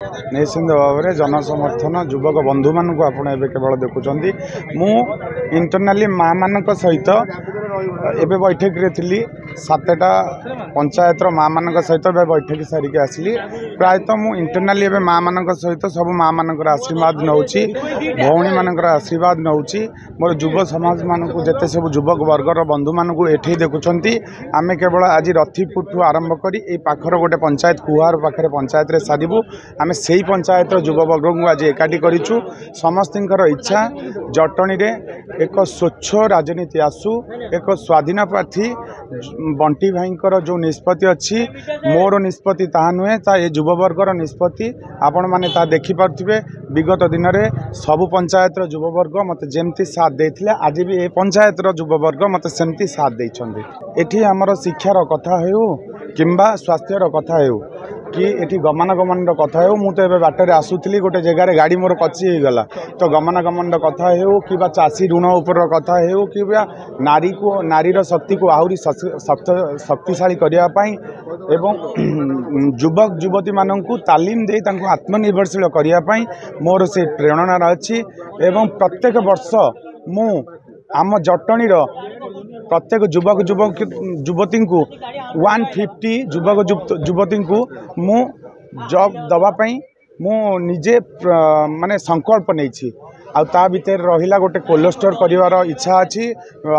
निश्चिंत भाव में जनसमर्थन युवक बंधु मानक आपड़ ए केवल देखुं मु इंटरनाली माँ मान सहित एबे बैठक रे थी 7टा पंचायत माँ मान सहित बैठक सारिक आसली प्रायतः मु इंटरनाली एबे माँ मान सहित सब माँ मान आशीर्वाद नौची भौणी मान आशीर्वाद नौची मोर युव समाज मानक जिते सब युवक वर्गर बंधु मानक एठी देखुंट आम केवल आज रथीपुर आरंभ करी पाखर गोटे पंचायत कुहार पाखे पंचायत रे सारू आम से पंचायत युववर्ग को आज एकाठी करूँ समस्त इच्छा जटणी रे एक स्वच्छ राजनीति आसू एक स्वाधीन प्रार्थी बंटी भाईंकर जो निष्पत्ति अच्छी मोर निष्पत्ति ता नुहे ता ये युववर्गर निष्पत्ति आपण मैंने ता देखिपे विगत दिन में सबु पंचायत युववर्ग मत जमती साथ देते आज भी ये पंचायत युववर्ग मत सेमती साथ देती आमर शिक्षार कथा हो किंबा स्वास्थ्यर कथा हो कि एटी गमनागमन कथा हो मुझे तो बाटर आसूली गोटे जगार गाड़ी मोर कची हो गला तो गमनागमन कथा हो कि चाषी ऋण उपर कथा हो कि नारी को नारीर शक्ति को आहरी शक्तिशाली करने एवं युवक युवती मानक तालीम दे आत्मनिर्भरशील करने मोर से प्रेरणा अच्छी एवं प्रत्येक वर्ष मु आम जटणी प्रत्येक युवक युवती को 150 युवक युवती को मु जॉब दवापाई मु निजे माने संकल्प नहीं आ भितर रहिला गोटे कोल्ड स्टोर करिवार इच्छा अच्छी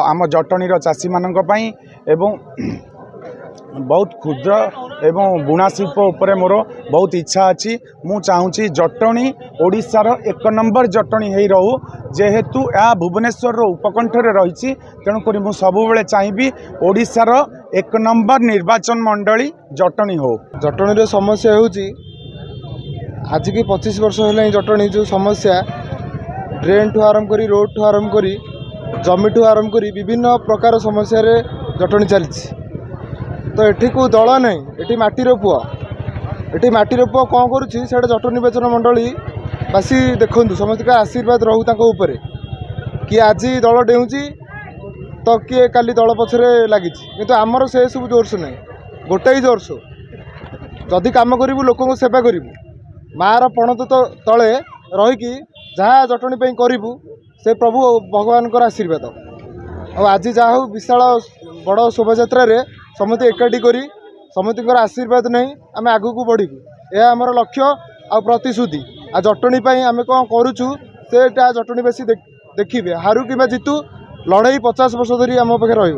आम जटणी चाषी मानक पई एवं बहुत क्षुद्र एवं बुणा शिल्प उपरे मोर बहुत इच्छा अच्छी मु चाहूँगी जटणी ओडिशार 1 नंबर जटणी हो रहू जेहेतु यह भुवनेश्वर उपकंठरे रही तेणुक मु सब चाहिए ओडिशार 1 नंबर निर्वाचन मंडली जटणी हो। जटणी समस्या होची आज की 25 वर्ष है जटणी जो समस्या ड्रेन ठू आरंभ करी रोड ठू आरंभ करी जमी ठू आरंभ करी विभिन्न प्रकार समस्या रे जटणी चली तो एठी को दल नहीं एठी माटीर पुआ एठी माटीर पुआ कौन करुच्ची से जटणी निर्वाचन मंडली बासी देखु समस्त का आशीर्वाद रहू ऊपर किए आज दल डेऊँची तो किए काली दल पछरे लगी किंतु आमर से सब जोरस ना गोटे ही जोरस जदि कम करूँ लोक सेवा करूँ मार पणत तले रहीकि जहाँ जटणी करूँ से प्रभु भगवान आशीर्वाद आज जहाँ हो विशाल बड़ शोभा समस्त एकाठी करी समस्त आशीर्वाद नहीं आम आग को बढ़ू यह आमर लक्ष्य आ प्रतिश्रुति आ जटणी आम कौन करुचु से जटणीवासी देखिए हारू कि जीतु लड़ाई 50 वर्ष धरी आम पाखे रही।